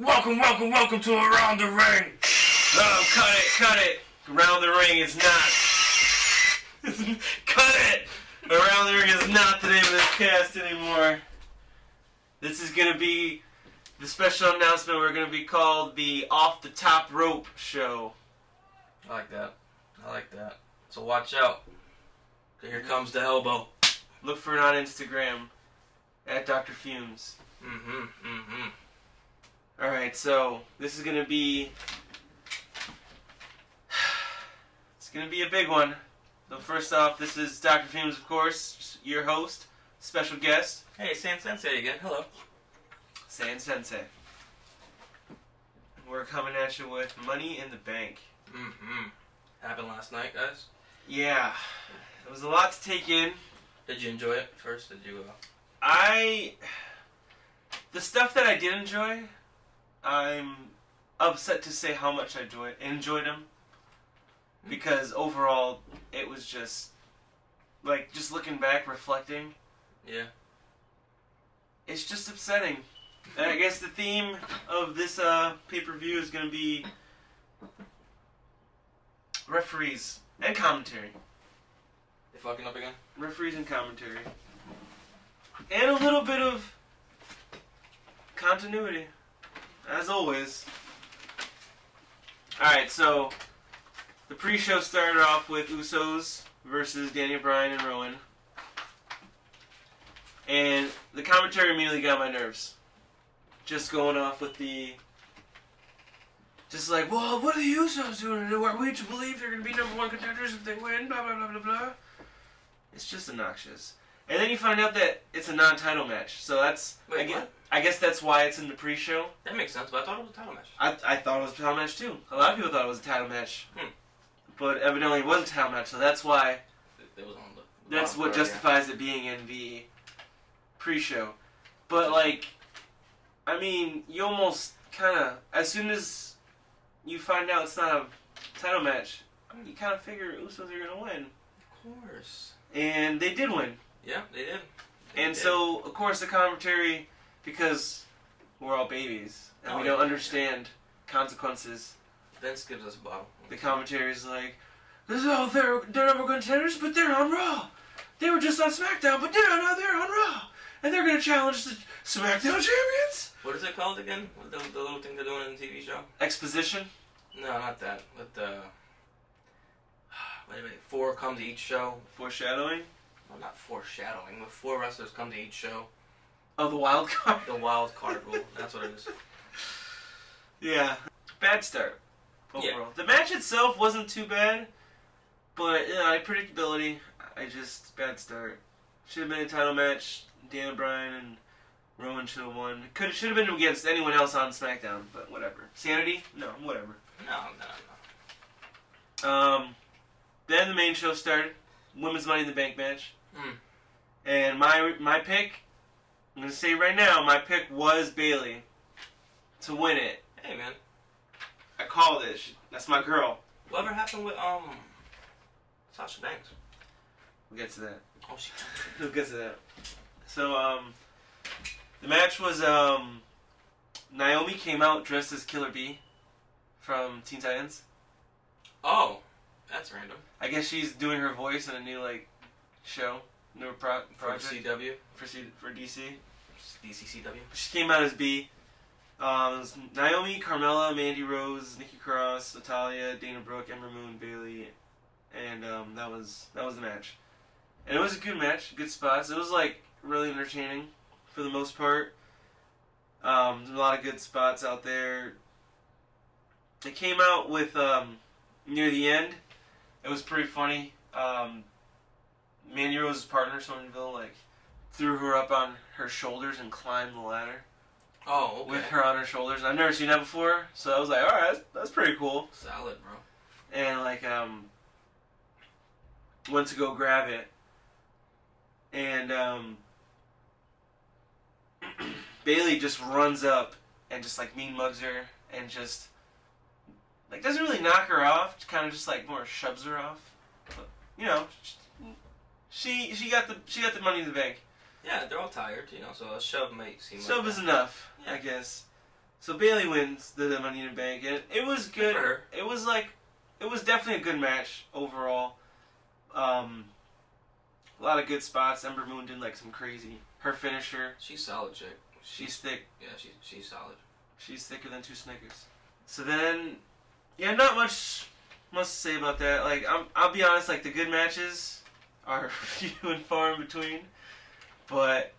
Welcome to Around the Ring. Oh, cut it. Around the Ring is not. Cut it. Around the Ring is not the name of this cast anymore. This is going to be the special announcement. We're going to be called the Off the Top Rope Show. I like that. So watch out. Here comes the elbow. Look for it on Instagram at Dr.Fumes. Alright, so this is going to be... It's going to be a big one. So first off, this is Dr. Fumes, of course, your host, special guest. Hey, San Sensei again. Hello. San Sensei. We're coming at you with Money in the Bank. Happened last night, guys. Yeah. It was a lot to take in. Did you enjoy it first? Did you... The stuff that I did enjoy, I'm upset to say how much I enjoyed them. Because overall, it was just... Like, just looking back, reflecting. Yeah. It's just upsetting. And I guess the theme of this pay-per-view is going to be referees and commentary. They fucking up again? Referees and commentary. And a little bit of continuity, as always. Alright, so the pre-show started off with Usos versus Daniel Bryan and Rowan. And the commentary immediately got my nerves. Just going off with the... Just like, well, what are the Usos doing? Are we to believe they're going to be #1 contenders if they win? Blah, blah, blah, blah, blah. It's just obnoxious. And then you find out that it's a non-title match. So that's... Wait, what? I guess that's why it's in the pre-show. That makes sense, but I thought it was a title match. I thought it was a title match too. A lot of people thought it was a title match. But evidently it was a title match, so that's why... It was on the... That's what justifies it being in the pre-show. But like... I mean, you almost kind of... As soon as you find out it's not a title match, you kind of figure Usos are going to win. Of course. And they did win. Yeah, they did. So, of course, the commentary, because we're all babies, and we don't understand consequences. Vince gives us a bottle. The commentary is like, they're #1 contenders, but they're on Raw. They were just on SmackDown, but now they're on Raw. And they're going to challenge the SmackDown champions. What is it called again? The little thing they're doing in the TV show? Exposition? No, not that. But wait. 4 come to each show. Foreshadowing? Well, not foreshadowing, but 4 wrestlers come to each show. Oh, the wild card? The wild card rule. That's what it is. Yeah. Bad start. Overall. Yeah. The match itself wasn't too bad, but predictability. Bad start. Should have been a title match. Daniel Bryan and Rowan should have won. Should have been against anyone else on SmackDown, but whatever. Sanity? No, whatever. No. Then the main show started. Women's Money in the Bank match. And my pick, I'm going to say right now, my pick was Bayley to win it. Hey, man. I called it. That's my girl. Whatever happened with Sasha Banks? We'll get to that. Oh, shit. We'll get to that. So, the match was, Naomi came out dressed as Killer Bee from Teen Titans. Oh, that's random. I guess she's doing her voice in a new, show. New project. For CW? For DC. DCCW? She came out as Bee. It was Naomi, Carmella, Mandy Rose, Nikki Cross, Natalya, Dana Brooke, Ember Moon, Bayley, and that was the match. And it was a good match, good spots. It was really entertaining for the most part. A lot of good spots out there. It came out with near the end. It was pretty funny. Mandy Rose's partner, Somerville, threw her up on her shoulders and climbed the ladder. Oh, okay. With her on her shoulders. I've never seen that before, so I was like, alright, that's pretty cool. Solid, bro. And, went to go grab it. And, Bayley just runs up and just, mean mugs her and just, doesn't really knock her off, kind of just, more shoves her off. But, she got the Money in the Bank. Yeah, they're all tired, you know, so a shove might seem Shove like is that. enough, Yeah. I guess. So Bayley wins the Money in the Bank, and it was good. It was definitely a good match overall. A lot of good spots. Ember Moon did like some crazy. Her finisher. She's solid, chick. She's thick. Yeah, she's solid. She's thicker than 2 Snickers. So then, yeah, not much to say about that. Like, I'll be honest. Like, the good matches are few and far in between. But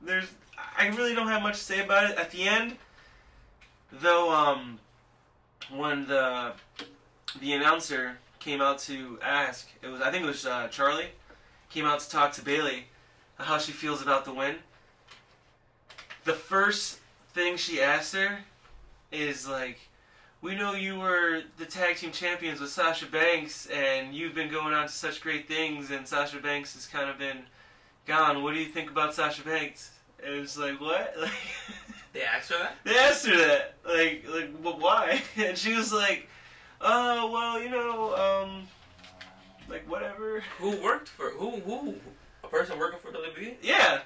I really don't have much to say about it. At the end, though, when the announcer came out to ask, I think it was Charlie, came out to talk to Bayley how she feels about the win. The first thing she asked her is like, we know you were the tag team champions with Sasha Banks, and you've been going on to such great things, and Sasha Banks has kind of been gone. What do you think about Sasha Banks? And it was like, what? Like, they asked her that? They asked her that. Like, well, why? And she was like, well, you know, like, whatever. Who? A person working for WWE? Yeah.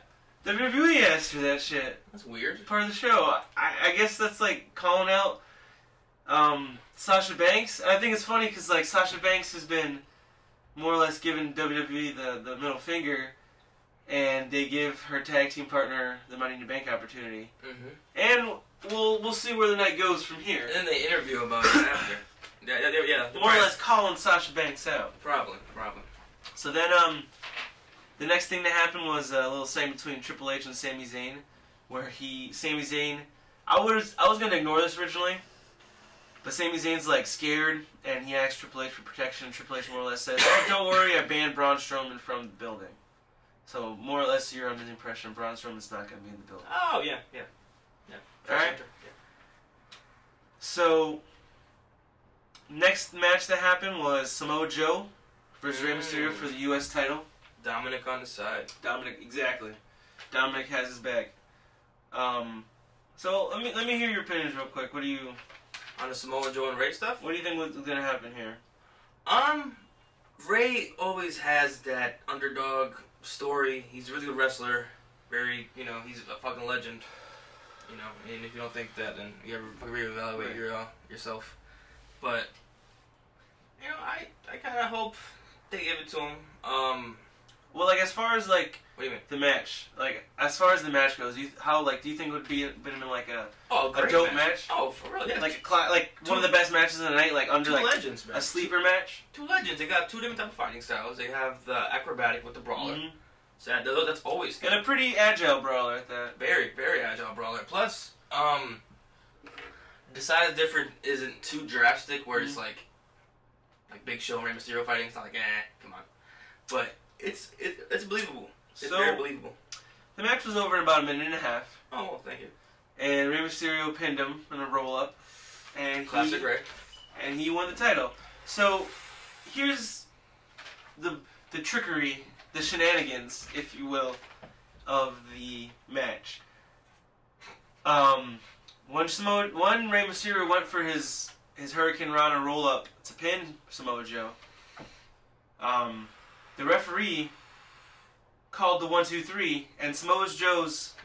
WWE asked her that shit. That's weird. Part of the show. I guess that's like calling out Sasha Banks. I think it's funny because like Sasha Banks has been more or less giving WWE the middle finger, and they give her tag team partner the Money in the Bank opportunity. Mm-hmm. And we'll see where the night goes from here. And then they interview about it after. Yeah. More or less calling Sasha Banks out. Probably. So then the next thing that happened was a little segment between Triple H and Sami Zayn, where Sami Zayn, I was gonna ignore this originally, but Sami Zayn's like scared, and he asked Triple H for protection, and Triple H more or less says, "Oh, don't worry, I banned Braun Strowman from the building." So more or less, you're under the impression Braun Strowman's not gonna be in the building. Oh yeah. All right. Yeah. So next match that happened was Samoa Joe versus Rey Mysterio for the U.S. title. Dominic on the side. Exactly. Dominic has his back. So let me hear your opinions real quick. What do you on the Samoa Joe and Rey stuff? What do you think was gonna happen here? Ray always has that underdog story. He's a really good wrestler. Very, he's a fucking legend. And if you don't think that, then you ever reevaluate yourself. But I kind of hope they give it to him. Well, like as far as like what do you mean? The match, like as far as the match goes, do you think it would be been like a dope match? Oh, for real? Yeah. Like one of the best matches of the night, like under two like legends, man. A sleeper match. Two legends. They got two different type of fighting styles. They have the acrobatic with the brawler. Mm-hmm. So that's always good. And a pretty agile brawler at that. Very, very agile brawler. Plus, the size difference isn't too drastic. Where it's like Big Show and Rey Mysterio fighting. It's not like come on, but it's believable. It's very believable. The match was over in about a minute and a half. Oh, well, thank you. And Rey Mysterio pinned him in a roll up, and classic Rey. And he won the title. So here's the trickery, the shenanigans, if you will, of the match. When Rey Mysterio went for his Hurricane Rana roll up to pin Samoa Joe, the referee called the 1-2-3, and Samoa Joe's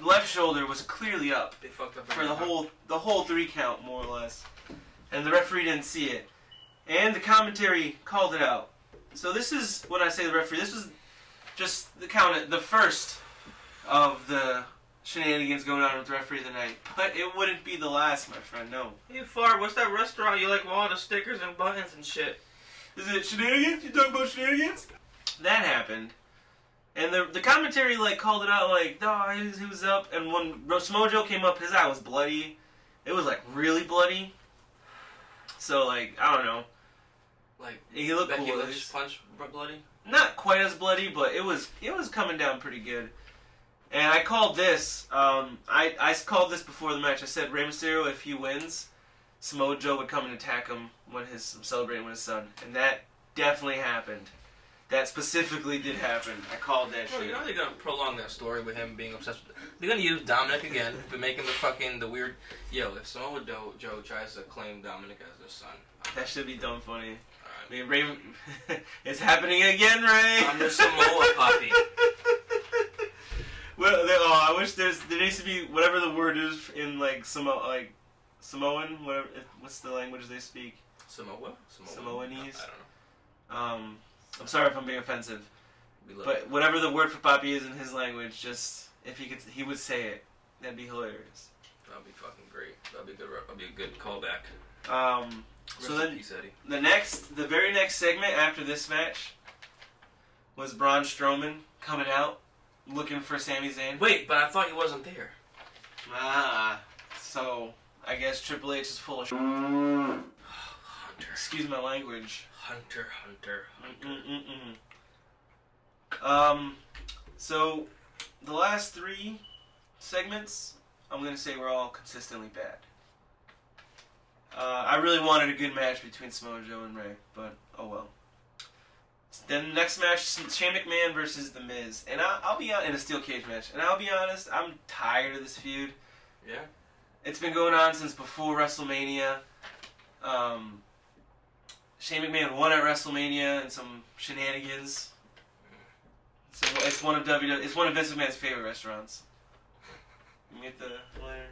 left shoulder was clearly up. They fucked up for the whole 3 count, more or less, and the referee didn't see it, and the commentary called it out. So this is when I say the referee. This was just the first of the shenanigans going on with the referee of the night, but it wouldn't be the last, my friend. No. Hey, Fart, what's that restaurant you like with all the stickers and buttons and shit? Is it shenanigans? You talking about shenanigans? That happened. And the commentary called it out he was up, and when Samoa Joe came up, his eye was bloody. It was really bloody. So I don't know. He looked Becky cool. Lynch punch bloody? Not quite as bloody, but it was coming down pretty good. And I called this. I called this before the match. I said Rey Mysterio, if he wins, Samoa Joe would come and attack him when celebrating with his son, and that definitely happened. That specifically did happen. I called that shit. You know they're gonna prolong that story with him being obsessed with. They're gonna use Dominic again, but making the weird. Yo, if Samoa Joe tries to claim Dominic as their son, that should be dumb funny. I mean, Ray, it's happening again, Ray. I'm the Samoa puppy. I wish there needs to be whatever the word is in like Samoan, whatever. What's the language they speak? Samoanese. I don't know. I'm sorry if I'm being offensive, but it. whatever the word for Poppy is in his language, just if he would say it, that'd be hilarious. That'd be fucking great. That'd be a good callback. So then the very next segment after this match was Braun Strowman coming out looking for Sami Zayn. Wait, but I thought he wasn't there. So I guess Triple H is full of Hunter. Excuse my language. Hunter. So the last 3 segments, I'm gonna say were all consistently bad. I really wanted a good match between Samoa Joe and Rey, but oh well. Then the next match, Shane McMahon versus The Miz, and I'll be in a steel cage match. And I'll be honest, I'm tired of this feud. Yeah. It's been going on since before WrestleMania. Shane McMahon won at WrestleMania and some shenanigans. So it's one of Vince McMahon's favorite restaurants. You get the later.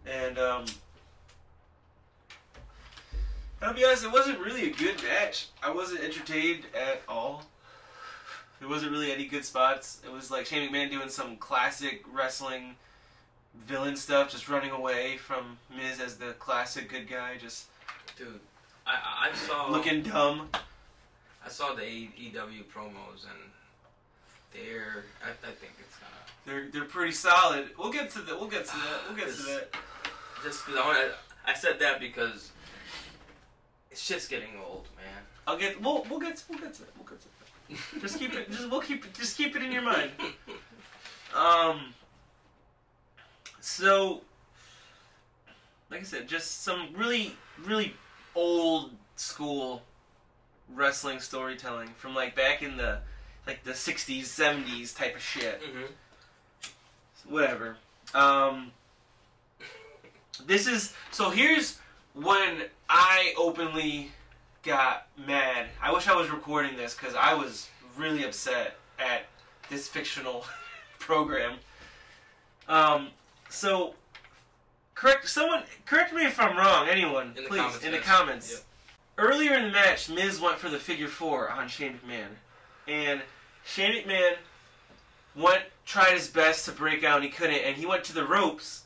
And I'll be honest, it wasn't really a good match. I wasn't entertained at all. There wasn't really any good spots. It was like Shane McMahon doing some classic wrestling villain stuff, just running away from Miz as the classic good guy, just I saw looking dumb. I saw the AEW promos and I think it's kind of they're pretty solid. We'll get to that. Just because I said that because it's just getting old, man. We'll get to it. Just keep it in your mind. So, like I said, just some really, really old school wrestling storytelling from like back in the 60s, 70s type of shit. Mm-hmm. Whatever. Here's when I openly got mad. I wish I was recording this because I was really upset at this fictional program. So correct me if I'm wrong, anyone, please, in the comments. Yep. Earlier in the match, Miz went for the figure 4 on Shane McMahon. And Shane McMahon tried his best to break out and he couldn't, and he went to the ropes,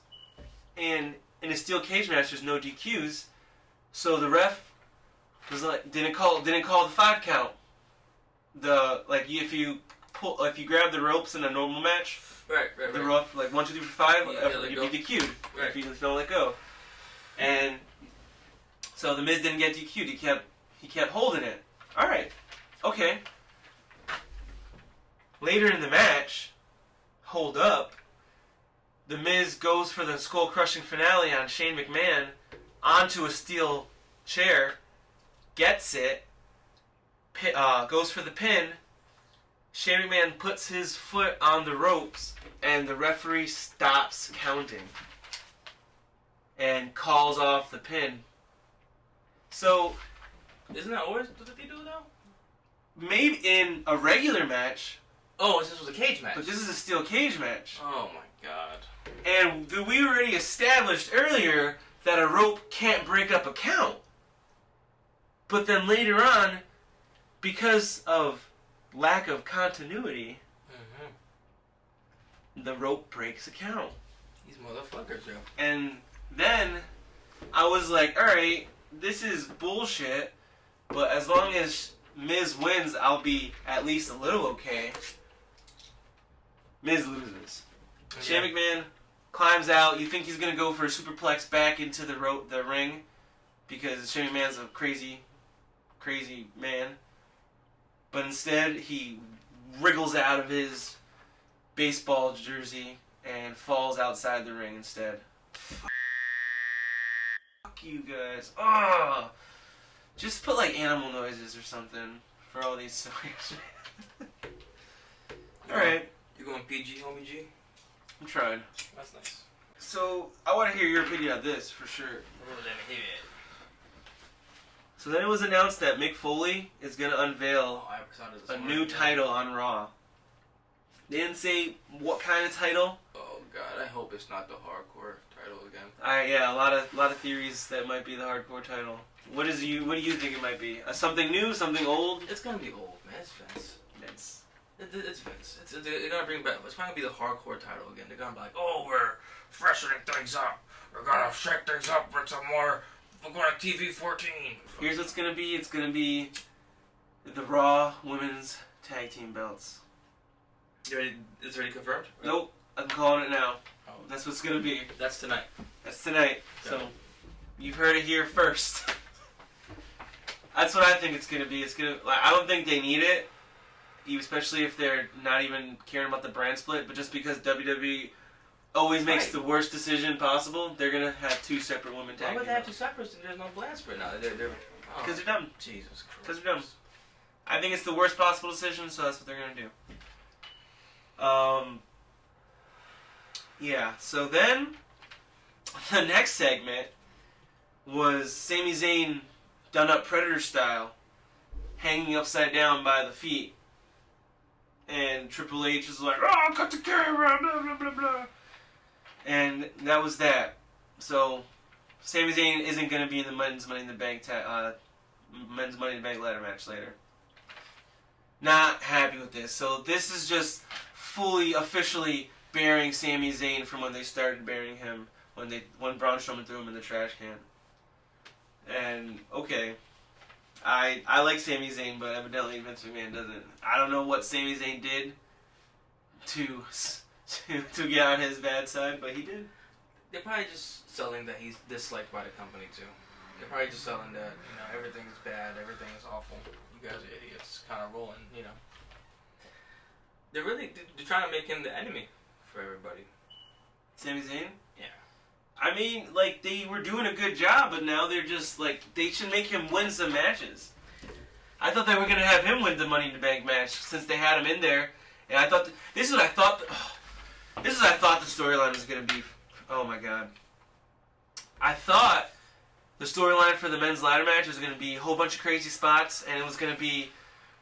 and in a steel cage match there's no DQs, so the ref was like didn't call the 5 count. If you grab the ropes in a normal match, right. the rope 1, 2, 3, 4, 5, you'd be DQ'd right. if you don't let go. And so the Miz didn't get DQ'd. He kept holding it. All right, okay. Later in the match, hold up. The Miz goes for the skull-crushing finale on Shane McMahon onto a steel chair, gets it, goes for the pin. Shane McMahon puts his foot on the ropes, and the referee stops counting and calls off the pin. So, isn't that always what they do though? Maybe in a regular match. Oh, this was a cage match. But this is a steel cage match. Oh my god. And we already established earlier that a rope can't break up a count. But then later on, because of lack of continuity, the rope breaks a count. These motherfuckers, yo. And then I was like, alright, this is bullshit, but as long as Miz wins, I'll be at least a little okay. Miz loses. Yeah. Shane McMahon climbs out. You think he's going to go for a superplex back into the ring because Shane McMahon's a crazy, crazy man. But instead, he wriggles out of his baseball jersey and falls outside the ring instead. Fuck you guys. Oh, just put like animal noises or something for all these songs. Alright. You going PG, homie G? I'm trying. That's nice. So, I want to hear your opinion on this, for sure. Let me hear it. So then it was announced that Mick Foley is going to unveil a new title on Raw. They didn't say what kind of title. Oh God, I hope it's not the hardcore title again. Yeah, a lot of theories that might be the hardcore title. What do you think it might be? Something new, something old? It's gonna be old, man. It's Vince. It's Vince. They're gonna bring back. It's probably gonna be the hardcore title again. They're gonna be like, oh, we're freshening things up. We're gonna shake things up with some more. We're going to TV 14. Here's what's gonna be. It's gonna be the Raw Women's Tag Team belts. It's already confirmed? Nope. I'm calling it now. Oh. That's what's gonna be. That's tonight. That's tonight. Yeah. So you've heard it here first. That's what I think it's gonna be. It's gonna. I don't think they need it, especially if they're not even caring about the brand split. But just because WWE always makes the worst decision possible, they're gonna have two separate women tag. Why would they have two separate? There's no brand split now. They're because they're dumb. Jesus Christ. Because they're dumb. I think it's the worst possible decision, so that's what they're gonna do. Yeah. So then, the next segment was Sami Zayn done up Predator style, hanging upside down by the feet. And Triple H is like, oh, cut the camera, blah, blah, blah, blah. And that was that. So, Sami Zayn isn't going to be in the men's Money in the Bank ladder match later. Not happy with this. So, this is just fully, officially burying Sami Zayn from when they started burying him, when Braun Strowman threw him in the trash can. And, okay, I like Sami Zayn, but evidently Vince McMahon doesn't. I don't know what Sami Zayn did to get on his bad side, but he did. They're probably just selling that he's disliked by the company, too. They're probably just selling that, everything is bad, everything is awful. You guys are idiots, kind of rolling, They're trying to make him the enemy for everybody. Sami Zayn? Yeah. I mean, they were doing a good job, but now they're just, they should make him win some matches. I thought they were going to have him win the Money in the Bank match, since they had him in there. And I thought, this is what I thought the storyline was going to be. Oh my God. I thought the storyline for the men's ladder match was going to be a whole bunch of crazy spots, and it was going to be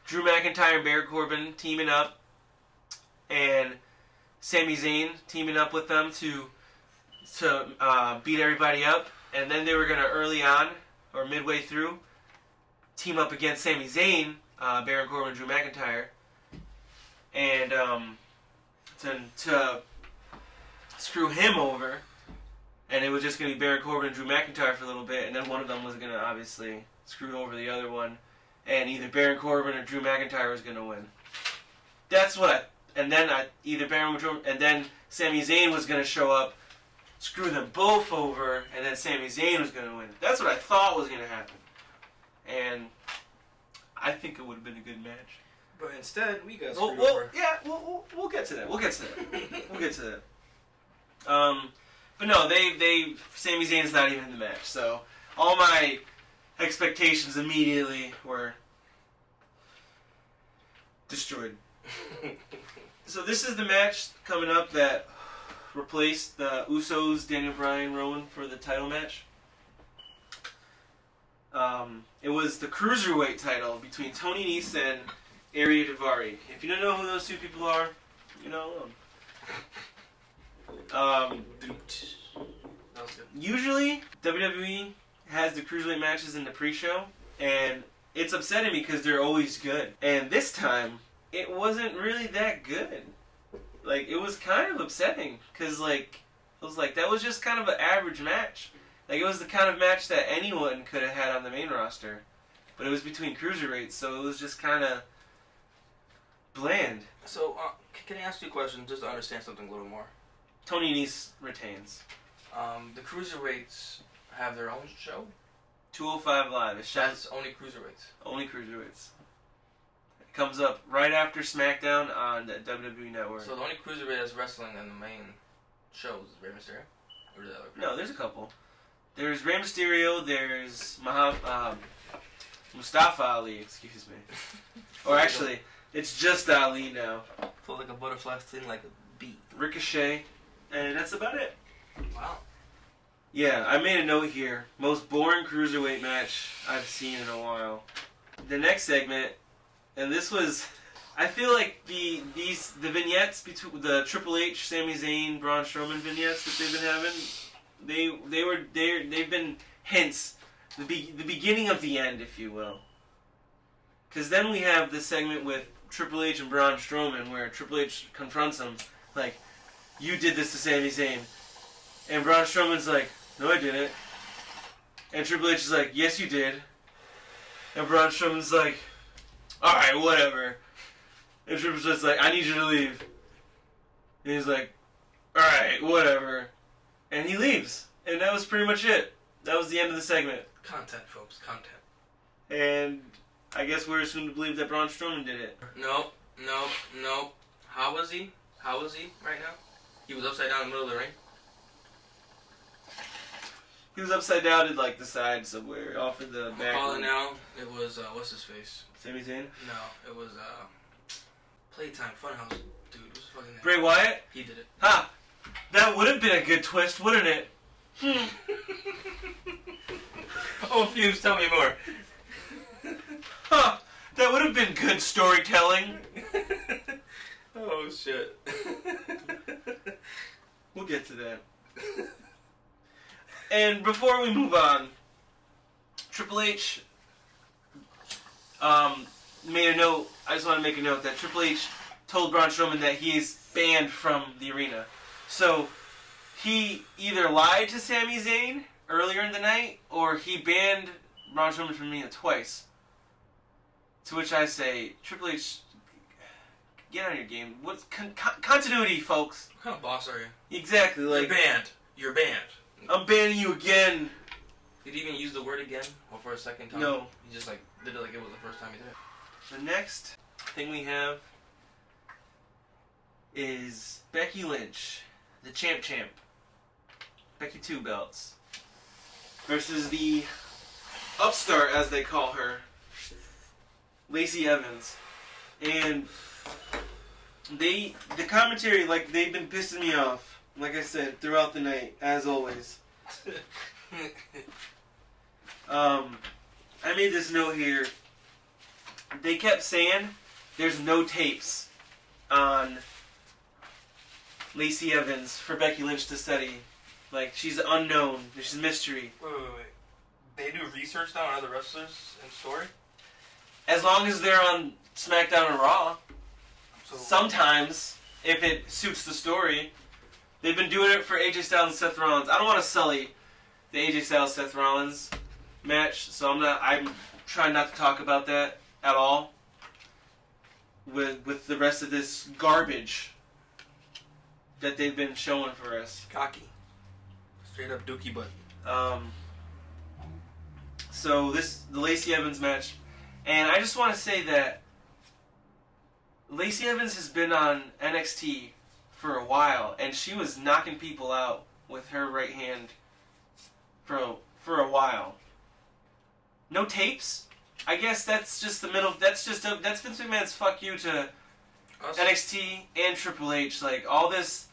Drew McIntyre and Baron Corbin teaming up, and Sami Zayn teaming up with them to beat everybody up, and then they were going to early on, or midway through, team up against Sami Zayn, Baron Corbin and Drew McIntyre, and to screw him over, and it was just going to be Baron Corbin and Drew McIntyre for a little bit, and then one of them was going to obviously screw over the other one, and either Baron Corbin or Drew McIntyre was going to win. That's what and then Sami Zayn was going to show up, screw them both over, and then Sami Zayn was going to win. That's what I thought was going to happen. And I think it would have been a good match. But instead, we got screwed over. Yeah, we'll get to that. We'll get to that. But no, Sami Zayn's not even in the match. So all my expectations immediately were destroyed. So this is the match coming up that replaced the Usos, Daniel Bryan, Rowan for the title match. It was the Cruiserweight title between Tony Nese and Ariya Daivari. If you don't know who those two people are, you know them. Usually, WWE has the Cruiserweight matches in the pre-show, and it's upsetting me because they're always good. And this time, it wasn't really that good. It was kind of upsetting, because, it was that was just kind of an average match. It was the kind of match that anyone could have had on the main roster. But it was between cruiserweights, so it was just kind of bland. So, can I ask you a question just to understand something a little more? Tony Nese retains. The cruiserweights have their own show? 205 Live. That's only cruiserweights? Only cruiserweights. It comes up right after SmackDown on the WWE Network. So the only cruiserweight that's wrestling in the main shows is Rey Mysterio? Or is that other No, there's a couple. There's Rey Mysterio, there's Mustafa Ali, excuse me. Or actually, it's just Ali now. Felt like a butterfly sting like a bee. Ricochet, and that's about it. Wow. Yeah, I made a note here. Most boring cruiserweight match I've seen in a while. The next segment, and this was, I feel like the vignettes between the Triple H, Sami Zayn, Braun Strowman vignettes that they've been having, they've been hints, the beginning of the end, if you will. Because then we have the segment with Triple H and Braun Strowman, where Triple H confronts him, like, "You did this to Sami Zayn," and Braun Strowman's like, "No, I didn't," and Triple H is like, "Yes, you did," and Braun Strowman's like, "All right, whatever." And Triple H's like, "I need you to leave." And he's like, "Alright, whatever." And he leaves. And that was pretty much it. That was the end of the segment. Content, folks. Content. And I guess we're assumed to believe that Braun Strowman did it. No. How was he right now? He was upside down in the middle of the ring? He was upside down at, like, the side somewhere, off of the back. Call it now. It was, what's his face? Sami Zayn? No, it was, Playtime Funhouse. Dude, what's his fucking name? Bray Wyatt? He did it. Ha! That would have been a good twist, wouldn't it? Oh, Fumes, tell me more. Huh! That would have been good storytelling. Oh, shit. We'll get to that. And before we move on, Triple H made a note. I just want to make a note that Triple H told Braun Strowman that he is banned from the arena. So he either lied to Sami Zayn earlier in the night, or he banned Braun Strowman from the arena twice. To which I say, Triple H, get on your game. What's continuity, folks? What kind of boss are you? Exactly. Like, You're banned. I'm banning you again. Did he even use the word again? Or for a second time? No. He just like did it like it was the first time he did it. The next thing we have is Becky Lynch, the champ. Becky 2 belts. Versus the upstart, as they call her, Lacey Evans. And the commentary, like, they've been pissing me off, like I said, throughout the night, as always. I made this note here. They kept saying there's no tapes on Lacey Evans for Becky Lynch to study. Like, she's unknown. She's a mystery. Wait. They do research now on other wrestlers and story? As long as they're on SmackDown or Raw. So, sometimes, if it suits the story. They've been doing it for AJ Styles and Seth Rollins. I don't want to sully the AJ Styles-Seth Rollins match, so I'm trying not to talk about that at all with the rest of this garbage that they've been showing for us. Cocky. Straight up dookie butt. So the Lacey Evans match, and I just want to say that Lacey Evans has been on NXT for a while, and she was knocking people out with her right hand for a while. No tapes? I guess that's just the middle. That's Vince McMahon's fuck you to NXT and Triple H. Like, all this.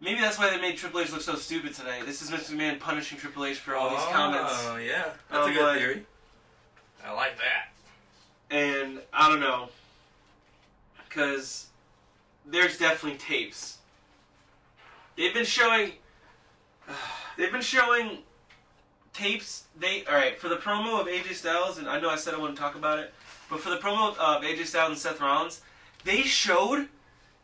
Maybe that's why they made Triple H look so stupid tonight. This is Vince McMahon punishing Triple H for all these comments. Oh, yeah. That's a good theory. I like that. And I don't know. Because there's definitely tapes. They've been showing tapes. Alright, for the promo of AJ Styles, and I know I said I wouldn't talk about it, but for the promo of AJ Styles and Seth Rollins, they showed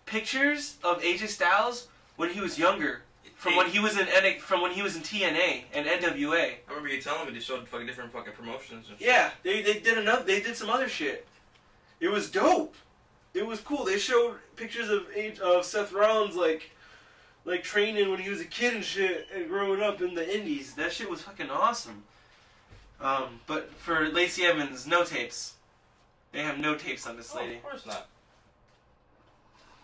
pictures of AJ Styles when he was younger, from when he was in TNA and NWA. I remember you telling me they showed different fucking promotions and shit. Yeah, they did some other shit. It was dope. It was cool. They showed pictures of Seth Rollins like training when he was a kid and shit, and growing up in the indies. That shit was fucking awesome. But for Lacey Evans, no tapes. They have no tapes on this lady. Of course not.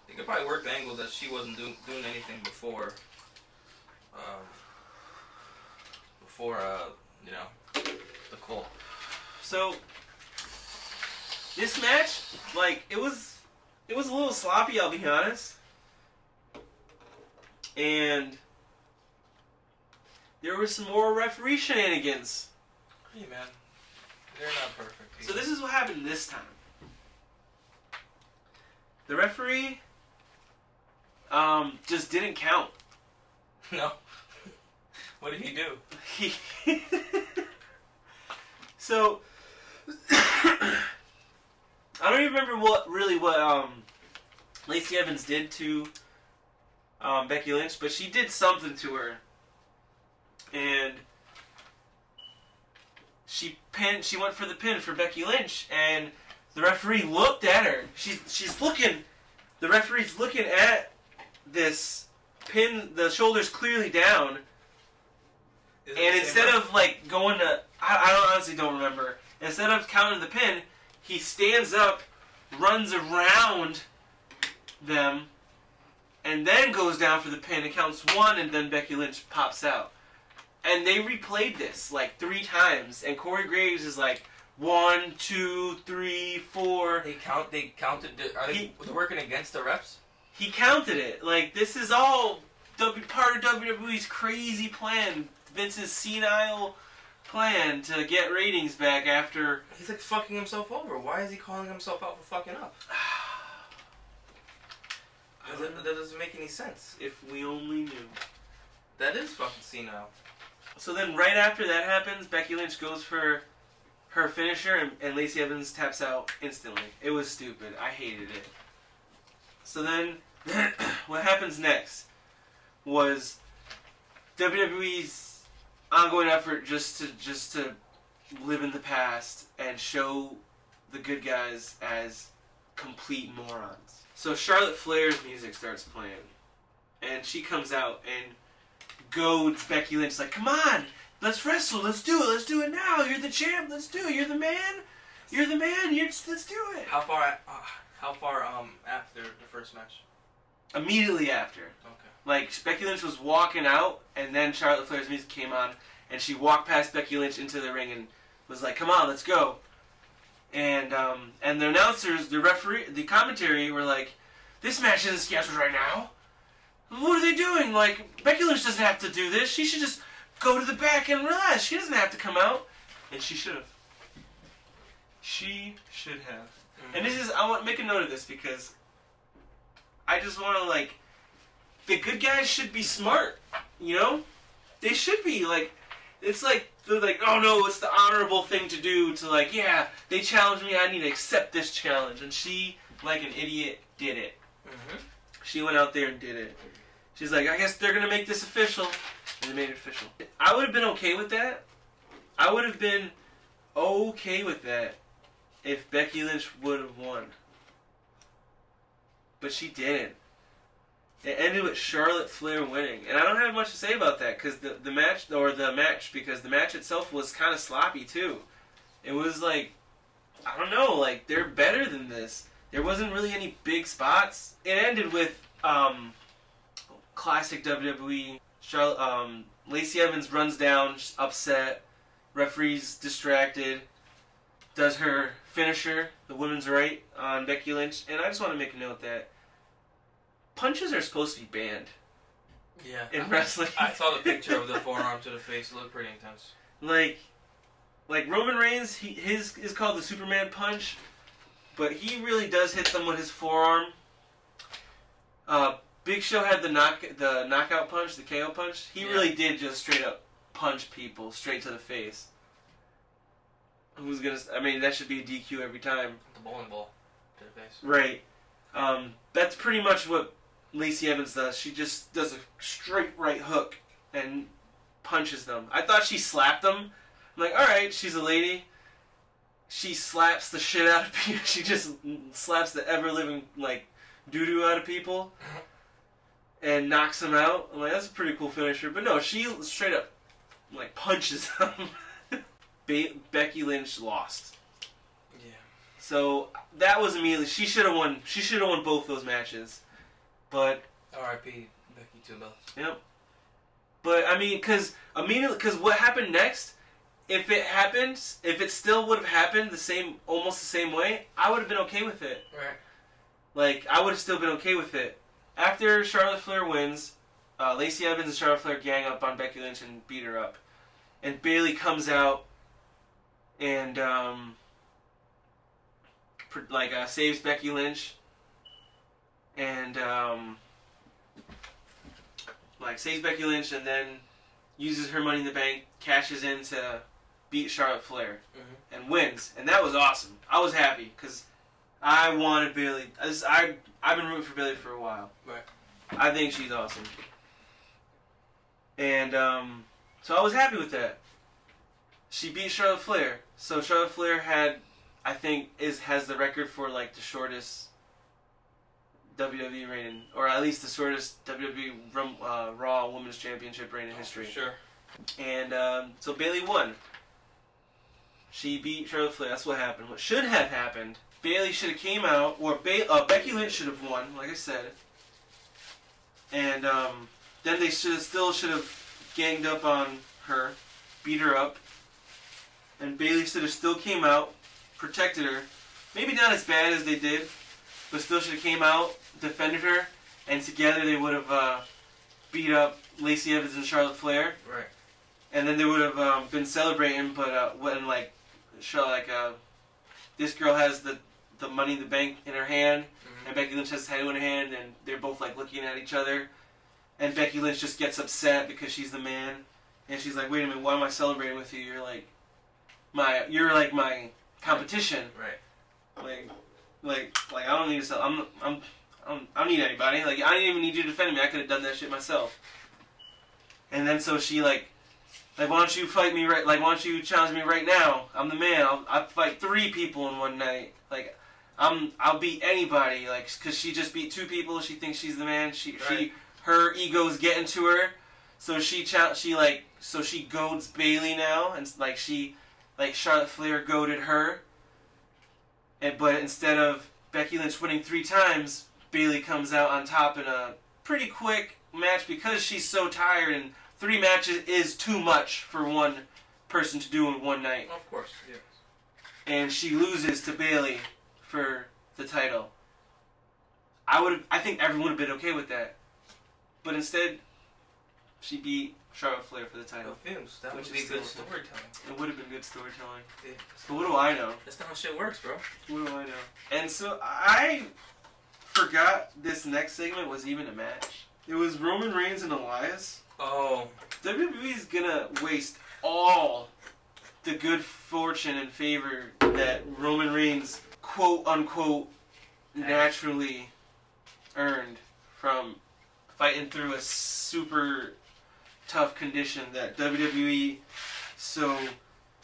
They could probably work the angle that she wasn't doing anything before. The Cole. So this match, like, it was a little sloppy, I'll be honest. And there was some more referee shenanigans. Hey man, they're not perfect. So this is what happened this time. The referee just didn't count. No. What did he do? So I don't even remember what Lacey Evans did to Becky Lynch, but she did something to her, and she went for the pin for Becky Lynch, and the referee looked at her. She's looking. The referee's looking at this pin. The shoulder's clearly down, and instead of like going to, I honestly don't remember. Instead of counting the pin, he stands up, runs around them, and then goes down for the pin and counts 1, and then Becky Lynch pops out. And they replayed this like 3 times, and Corey Graves is like 1, 2, 3, 4. They counted. Are they working against the refs? He counted it. Like, this is all part of WWE's crazy plan, Vince's senile plan to get ratings back after. He's like fucking himself over. Why is he calling himself out for fucking up? That doesn't make any sense. If we only knew. That is fucking senile. So then right after that happens, Becky Lynch goes for her finisher, and Lacey Evans taps out instantly. It was stupid. I hated it. So then, what happens next was WWE's ongoing effort just to live in the past and show the good guys as complete morons. So Charlotte Flair's music starts playing, and she comes out and goads Becky Lynch like, "Come on, let's wrestle, let's do it now. You're the champ, let's do it. You're the man, let's do it." How far after the first match? Immediately after. Okay. Like, Becky Lynch was walking out, and then Charlotte Flair's music came on, and she walked past Becky Lynch into the ring and was like, "Come on, let's go." And the announcers, the referee, the commentary were like, "This match isn't scheduled right now. What are they doing? Like, Becky Lynch doesn't have to do this. She should just go to the back and relax. She doesn't have to come out." And she should have. She should have. Mm-hmm. And I want to make a note of this because I just want to, like, the good guys should be smart, you know? They should be, like, it's like, they're like, "Oh no, it's the honorable thing to do to, like, yeah, they challenged me, I need to accept this challenge." And she, like an idiot, did it. Mm-hmm. She went out there and did it. She's like, "I guess they're going to make this official." And they made it official. I would have been okay with that. I would have been okay with that if Becky Lynch would have won. But she didn't. It ended with Charlotte Flair winning. And I don't have much to say about that because the match because the match itself was kind of sloppy too. It was like, I don't know, like, they're better than this. There wasn't really any big spots. It ended with classic WWE. Lacey Evans runs down, upset. Referee's distracted. Does her finisher, the women's right, on Becky Lynch. And I just want to make a note that punches are supposed to be banned. Yeah. In wrestling. I saw the picture of the forearm to the face. It looked pretty intense. Like Roman Reigns, his is called the Superman punch, but he really does hit them with his forearm. Big Show had the knockout punch, the KO punch. He really did just straight up punch people straight to the face. Who's gonna? I mean, that should be a DQ every time. The bowling ball to the face. Right. That's pretty much what Lacey Evans does. She just does a straight right hook and punches them. I thought she slapped them. I'm like, alright, she's a lady. She slaps the shit out of people. She just slaps the ever-living, like, doo-doo out of people and knocks them out. I'm like, that's a pretty cool finisher. But no, she straight up, like, punches them. Becky Lynch lost. Yeah. So that was immediately. She should have won. She should have won both those matches. But R.I.P. Becky 2 belts. Yep. But I mean, because what happened next? If it still would have happened almost the same way, I would have been okay with it. Right. Like, I would have still been okay with it. After Charlotte Flair wins, Lacey Evans and Charlotte Flair gang up on Becky Lynch and beat her up. And Bayley comes out and saves Becky Lynch. and like saves Becky Lynch, and then uses her Money in the Bank, cashes in to beat Charlotte Flair, and wins. And that was awesome. I was happy because I wanted Bayley. I've been rooting for Bayley for a while. Right. I think she's awesome. And so I was happy with that. She beat Charlotte Flair. So Charlotte Flair has the record for like the shortest WWE reign, or at least the shortest WWE Raw Women's Championship reign in history. Sure. And so Bayley won. She beat Charlotte Flair. That's what happened. What should have happened, Bayley should have came out, or Becky Lynch should have won, like I said. And then they should have ganged up on her, beat her up. And Bayley should have still came out, protected her. Maybe not as bad as they did, but still should have came out, defended her, and together they would have beat up Lacey Evans and Charlotte Flair. Right. And then they would have been celebrating, but when this girl has the Money in the Bank in her hand, and Becky Lynch has the title in her hand, and they're both like looking at each other, and Becky Lynch just gets upset because she's the man, and she's like, "Wait a minute, why am I celebrating with you? You're like my competition." Right. Like I don't need to. I don't need anybody. Like I didn't even need you to defend me. I could have done that shit myself. And then so she like why don't you fight me right? Like why don't you challenge me right now? I'm the man. I'll fight 3 people in one night. Like I'll beat anybody. Like because she just beat 2 people. She thinks she's the man. Her ego's getting to her. So she goads Bayley now, and like Charlotte Flair goaded her. But instead of Becky Lynch winning 3 times, Bayley comes out on top in a pretty quick match because she's so tired, and 3 matches is too much for one person to do in one night. Of course, yes. And she loses to Bayley for the title. I think everyone would have been okay with that. But instead, she beat Charlotte Flair for the title. Fumes. That would be good storytelling. It would have been good storytelling. Yeah. But what do I know? That's not how shit works, bro. What do I know? And so I forgot this next segment was even a match. It was Roman Reigns and Elias. Oh. WWE's gonna waste all the good fortune and favor that Roman Reigns, quote unquote, naturally earned from fighting through a super tough condition that WWE so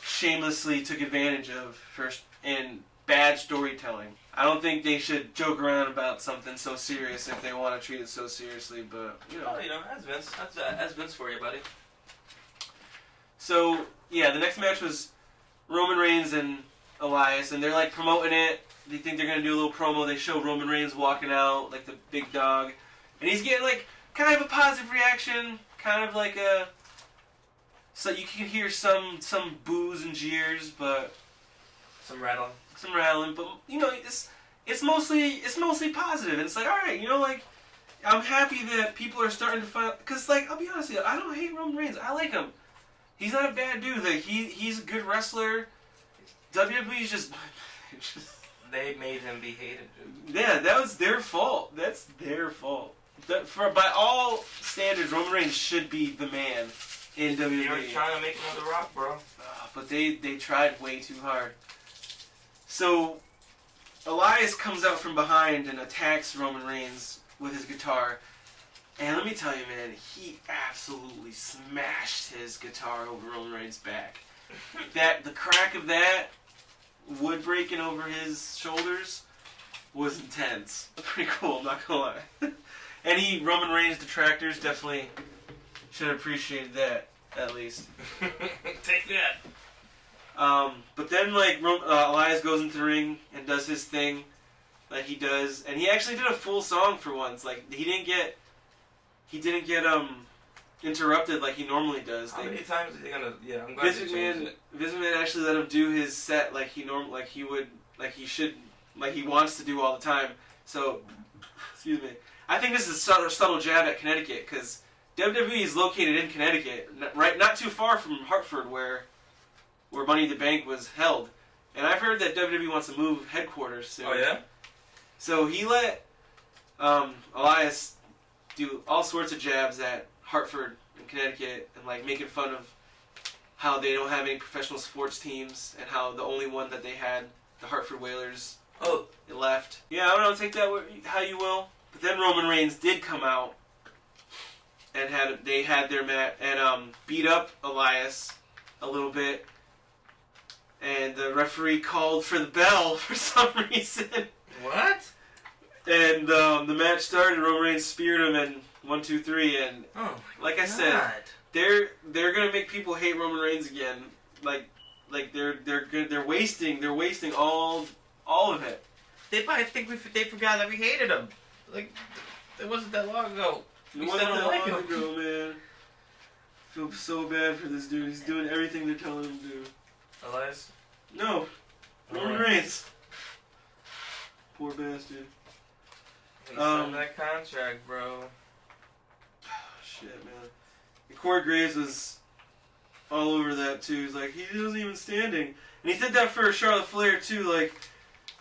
shamelessly took advantage of first in bad storytelling. I don't think they should joke around about something so serious if they want to treat it so seriously, but you know. Oh, that's Vince. That's Vince for you, buddy. So yeah, the next match was Roman Reigns and Elias, and they're like promoting it. They think they're gonna do a little promo. They show Roman Reigns walking out like the big dog, and he's getting like kind of a positive reaction, kind of like a. So you can hear some boos and jeers, but some rattling, but you know it's mostly positive. And it's like, all right, you know, like I'm happy that people are starting to find, because like I'll be honest with you, I don't hate Roman Reigns. I like him. He's not a bad dude. Like he's a good wrestler. WWE's just they made him be hated, dude. Yeah, that was their fault. That's their fault. By all standards, Roman Reigns should be the man in WWE. They were trying to make him The Rock, bro. But they tried way too hard. So Elias comes out from behind and attacks Roman Reigns with his guitar. And let me tell you, man, he absolutely smashed his guitar over Roman Reigns' back. The crack of that wood breaking over his shoulders was intense. Pretty cool, I'm not gonna lie. Any Roman Reigns detractors definitely should have appreciated that, at least. Take that. But then, like, Elias goes into the ring and does his thing that he does, and he actually did a full song for once. Like, he didn't get interrupted like he normally does. How many times are they gonna? Yeah, I'm glad Vince McMahon actually let him do his set like he wants to do all the time. So, excuse me. I think this is a subtle jab at Connecticut, because WWE is located in Connecticut, not too far from Hartford, where Money in the Bank was held. And I've heard that WWE wants to move headquarters soon. Oh yeah. So he let Elias do all sorts of jabs at Hartford and Connecticut and like making fun of how they don't have any professional sports teams and how the only one that they had, the Hartford Whalers, it left. Yeah, I don't know, take that how you will. But then Roman Reigns did come out and they had their match and beat up Elias a little bit. And the referee called for the bell for some reason. What? And the match started. Roman Reigns speared him in 1, 2, 3, and like I said, they're gonna make people hate Roman Reigns again. Like they're good. They're wasting all of it. They probably think they forgot that we hated him. Like it wasn't that long ago. It wasn't that long ago, man. I feel so bad for this dude. He's doing everything they're telling him to do. Elias? No. Roman Reigns. Poor bastard. He signed that contract, bro. Shit, man. And Corey Graves was all over that, too. He's like, he wasn't even standing. And he did that for Charlotte Flair, too. Like,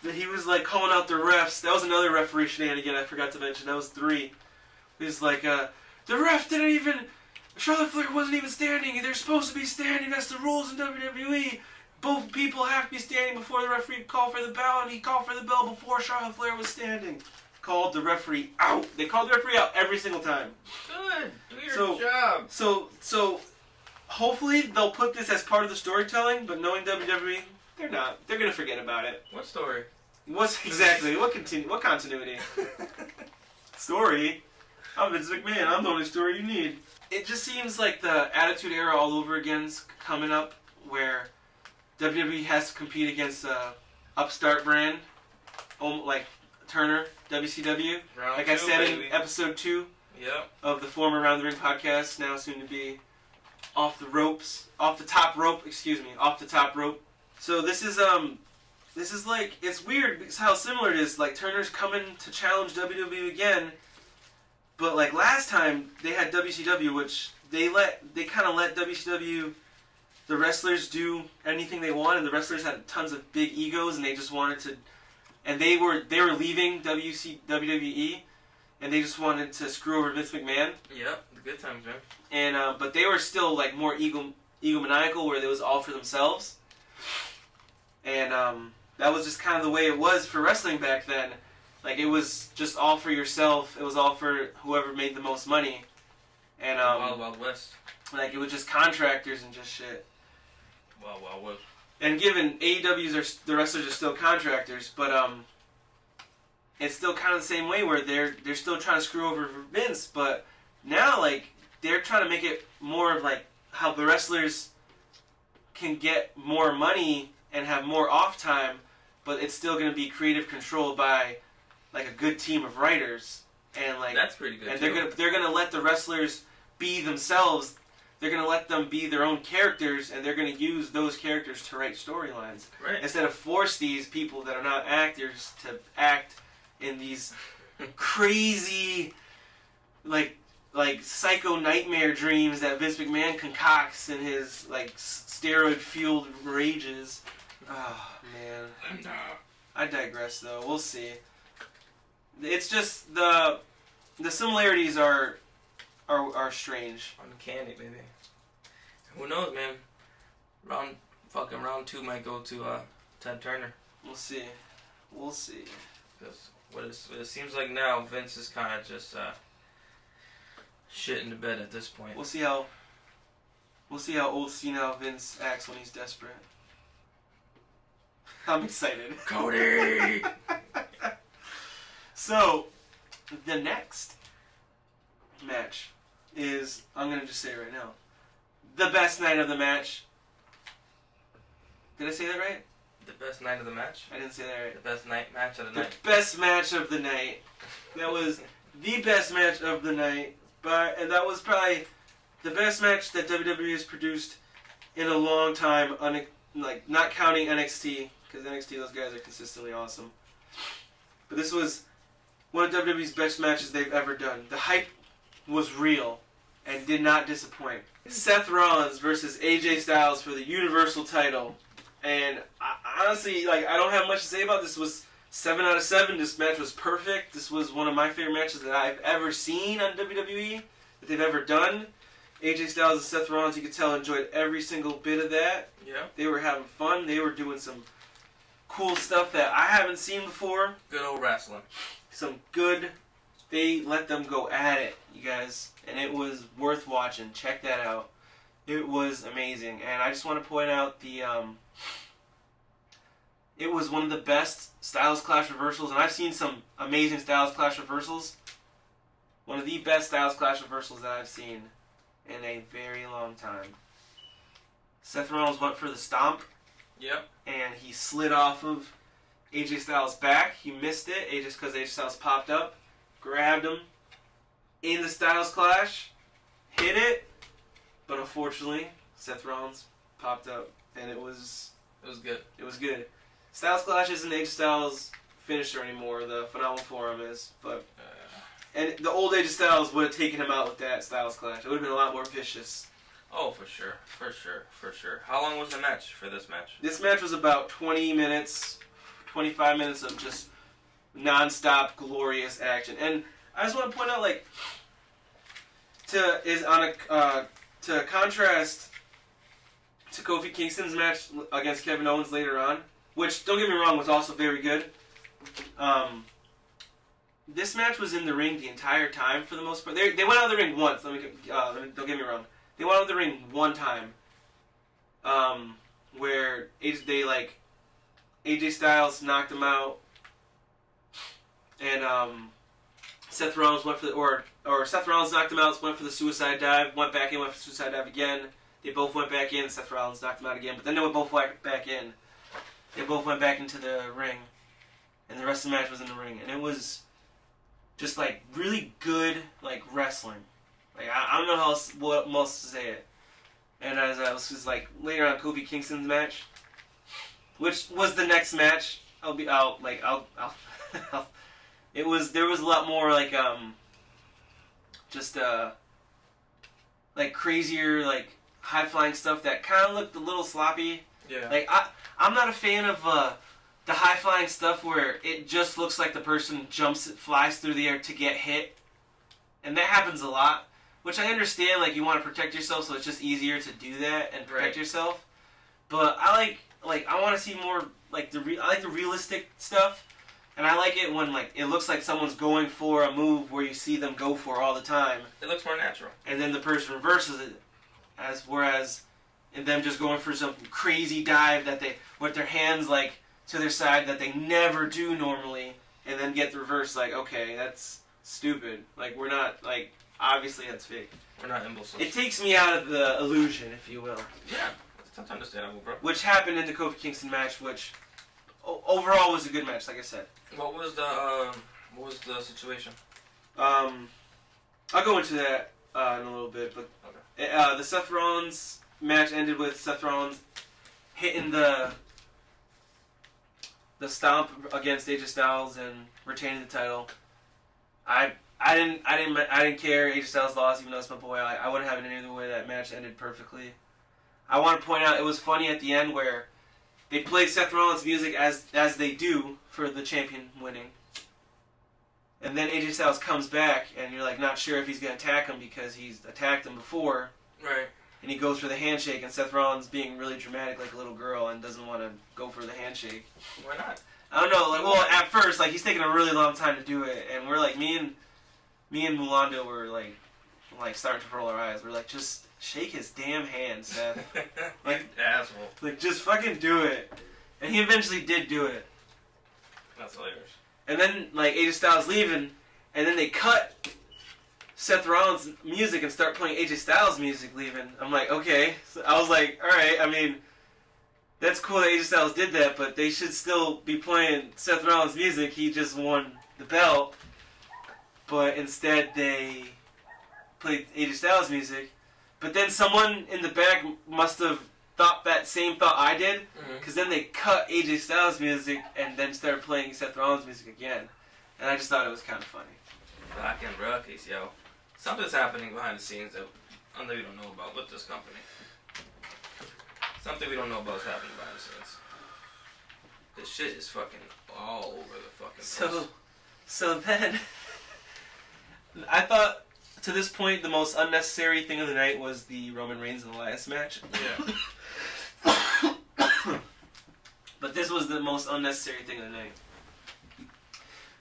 that he was, like, calling out the refs. That was another referee shenanigan I forgot to mention. That was 3. He's like, the ref didn't even... Charlotte Flair wasn't even standing. They're supposed to be standing. That's the rules in WWE. Both people have to be standing before the referee called for the bell, and he called for the bell before Charlotte Flair was standing. Called the referee out. They called the referee out every single time. Good. Do your job. So, hopefully they'll put this as part of the storytelling, but knowing WWE, they're not. They're going to forget about it. What story? What's exactly? What continuity? Story? I'm Vince McMahon. I'm the only story you need. It just seems like the Attitude Era all over again's coming up, where WWE has to compete against a upstart brand, like Turner, WCW. Like I said in episode 2 of the former Around the Ring podcast, now soon to be Off the Top Rope. So this is like, it's weird because how similar it is. Like Turner's coming to challenge WWE again. But like last time, they had WCW, which they kind of let WCW, the wrestlers do anything they wanted. The wrestlers had tons of big egos, and they just wanted to, and they were leaving WWE, and they just wanted to screw over Vince McMahon. Yep, the good times, man. And but they were still like more egomaniacal, where it was all for themselves. And that was just kind of the way it was for wrestling back then. Like, it was just all for yourself. It was all for whoever made the most money. And, Wild West. Like, it was just contractors and just shit. Wild West. And given the wrestlers are still contractors, but, it's still kind of the same way where they're still trying to screw over Vince, but now, like, they're trying to make it more of, like, how the wrestlers can get more money and have more off time, but it's still going to be creative control by... like a good team of writers, and like that's pretty good. And they're gonna let the wrestlers be themselves. They're gonna let them be their own characters, and they're gonna use those characters to write storylines. Right. Instead of force these people that are not actors to act in these crazy, like psycho nightmare dreams that Vince McMahon concocts in his like steroid-fueled rages. Oh man. I digress though. We'll see. It's just the similarities are strange. Uncanny, maybe. Who knows, man? Round 2 might go to Ted Turner. We'll see. Because what it seems like now, Vince is kind of just shit in the bed at this point. We'll see how old senile Vince acts when he's desperate. I'm excited. Cody. So, the next match is, I'm going to just say it right now, the best night of the match. Did I say that right? The best night of the match? I didn't say that right. The best match of the night. The best match of the night. That was the best match of the night. And that was probably the best match that WWE has produced in a long time, like not counting NXT, because NXT, those guys are consistently awesome. But this was one of WWE's best matches they've ever done. The hype was real and did not disappoint. Seth Rollins versus AJ Styles for the Universal title. And honestly, like, I don't have much to say about this. 7 out of 7. This match was perfect. This was one of my favorite matches that I've ever seen on WWE, that they've ever done. AJ Styles and Seth Rollins, you could tell, enjoyed every single bit of that. Yeah. They were having fun. They were doing some cool stuff that I haven't seen before. Good old wrestling. Some good... They let them go at it, you guys. And it was worth watching. Check that out. It was amazing. And I just want to point out the... It was one of the best Styles Clash reversals. And I've seen some amazing Styles Clash reversals. One of the best Styles Clash reversals that I've seen in a very long time. Seth Rollins went for the stomp. Yep. And he slid off of AJ Styles' back. He missed it. Just because AJ Styles popped up. Grabbed him. In the Styles Clash. Hit it. But unfortunately, Seth Rollins popped up. And it was... It was good. It was good. Styles Clash isn't AJ Styles' finisher anymore. The Phenomenal Forearm is. But... And the old AJ Styles would have taken him out with that Styles Clash. It would have been a lot more vicious. Oh, for sure. For sure. For sure. How long was the match for this match? This match was about 20 minutes, 25 minutes of just non-stop glorious action. And I just want to point out, like, to contrast to Kofi Kingston's match against Kevin Owens later on, which, don't get me wrong, was also very good. This match was in the ring the entire time for the most part. They went out of the ring once. Don't get me wrong. They went out of the ring one time, where AJ Styles knocked him out, and Seth Rollins went for the or Seth Rollins knocked him out, went for the suicide dive, went back in, went for the suicide dive again. They both went back in. Seth Rollins knocked him out again, but then they went both back in. They both went back into the ring, and the rest of the match was in the ring, and it was just like really good like wrestling. Like I don't know what else to say it. And as I was just like later on Kofi Kingston's match, which was the next match, there was a lot more like like crazier like high flying stuff that kind of looked a little sloppy. Yeah. Like I'm not a fan of the high flying stuff where it just looks like the person flies through the air to get hit, and that happens a lot. Which I understand, like you want to protect yourself, so it's just easier to do that and protect yourself. But I want to see more like I like the realistic stuff, and I like it when like it looks like someone's going for a move where you see them go for all the time. It looks more natural. And then the person reverses it, whereas in them just going for some crazy dive that they with their hands like to their side that they never do normally, and then get the reverse. Like, okay, that's stupid. Like we're not like. Obviously, that's fake. We're not imbeciles. It takes me out of the illusion, if you will. Yeah, that's understandable, bro. Which happened in the Kofi Kingston match, which overall was a good match, like I said. What was the situation? I'll go into that in a little bit, but okay. The Seth Rollins match ended with Seth Rollins hitting the stomp against AJ Styles and retaining the title. I didn't care. AJ Styles lost, even though it's my boy. I wouldn't have it any other way. That match ended perfectly. I want to point out it was funny at the end where they played Seth Rollins' music as they do for the champion winning, and then AJ Styles comes back, and you're like not sure if he's gonna attack him because he's attacked him before. Right. And he goes for the handshake, and Seth Rollins being really dramatic like a little girl and doesn't want to go for the handshake. Why not? I don't know. Like, well, at first, like he's taking a really long time to do it, and we're like me and Mulando were like starting to roll our eyes. We're like, just shake his damn hand, Seth. Like, asshole. Like, just fucking do it. And he eventually did do it. That's hilarious. And then, like, AJ Styles leaving, and then they cut Seth Rollins' music and start playing AJ Styles' music leaving. I'm like, okay. So I was like, alright, I mean, that's cool that AJ Styles did that, but they should still be playing Seth Rollins' music. He just won the belt. But instead they played AJ Styles' music. But then someone in the back must have thought that same thought I did. Because then they cut AJ Styles' music and then started playing Seth Rollins' music again. And I just thought it was kind of funny. Fucking rookies, yo. Something's happening behind the scenes that we don't know about with this company. Something we don't know about is happening behind the scenes. This shit is fucking all over the fucking place. So then, I thought, to this point, the most unnecessary thing of the night was the Roman Reigns and Elias match. Yeah. But this was the most unnecessary thing of the night.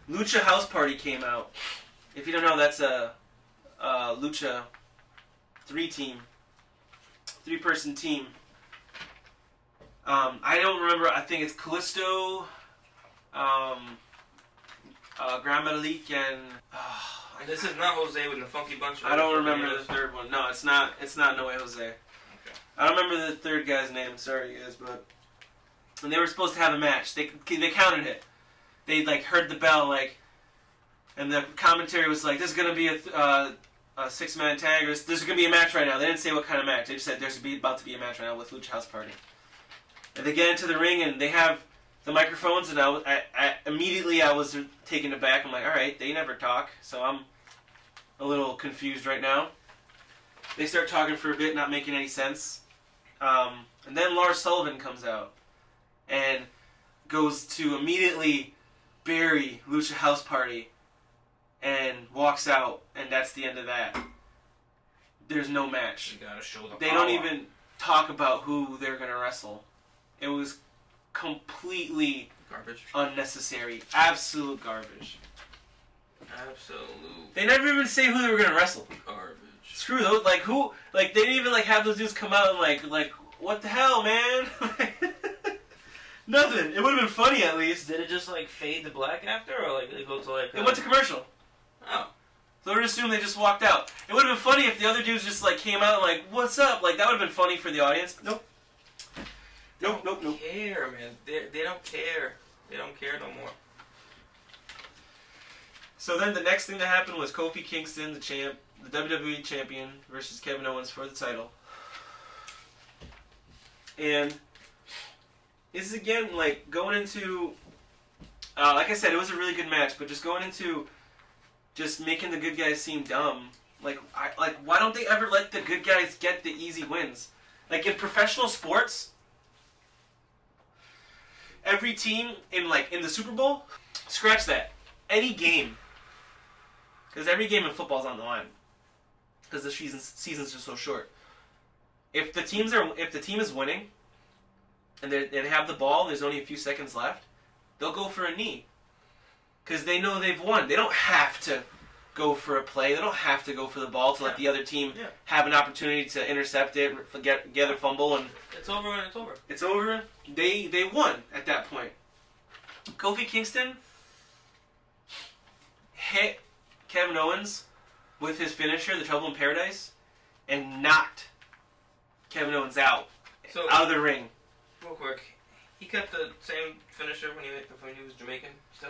Lucha House Party came out. If you don't know, that's a Lucha 3-person team. I don't remember. I think it's Callisto, Grand Metalik, and this is not Jose with the Funky Bunch. I don't remember the third one. No, it's not. It's not No Way Jose. Okay. I don't remember the third guy's name. Sorry, guys, but when they were supposed to have a match, they counted it. They like heard the bell, like, and the commentary was like, "This is gonna be a 6-man tag, or this is gonna be a match right now." They didn't say what kind of match. They just said there's about to be a match right now with Lucha House Party. And they get into the ring and they have the microphones, and I immediately was taken aback. I'm like, all right, they never talk, so I'm a little confused right now. They start talking for a bit, not making any sense. And then Lars Sullivan comes out and goes to immediately bury Lucha House Party and walks out, and that's the end of that. There's no match. You gotta show the They power. don't even talk about who they're going to wrestle. It was completely Garbage. unnecessary. Absolute garbage. Absolute They never even say who they were going to wrestle. garbage. Screw those. Like, who? Like, they didn't even, like, have those dudes come out and, like, what the hell, man? Nothing. It would have been funny, at least. Did it just, like, fade to black after, or, like, they go to, like... It went to commercial. Oh. So we're assume they just walked out. It would have been funny if the other dudes just, like, came out and, like, what's up? Like, that would have been funny for the audience. Nope. Nope. They don't care, man. They don't care. They don't care no more. So then the next thing that happened was Kofi Kingston, the champ, the WWE champion, versus Kevin Owens for the title. And this is again, like, going into... like I said, it was a really good match, but just going into just making the good guys seem dumb. Like, why don't they ever let the good guys get the easy wins? Like, in professional sports... Every team in the Super Bowl, scratch that. Any game, because every game in football is on the line, because the season's just so short. If the team is winning, and they have the ball, and there's only a few seconds left, they'll go for a knee, because they know they've won. They don't have to go for a play. They don't have to go for the ball to let the other team have an opportunity to intercept it, get a fumble, and it's over when it's over. It's over. They won at that point. Kofi Kingston hit Kevin Owens with his finisher, the Trouble in Paradise, and knocked Kevin Owens out of the ring. Real quick, he kept the same finisher when he was Jamaican still?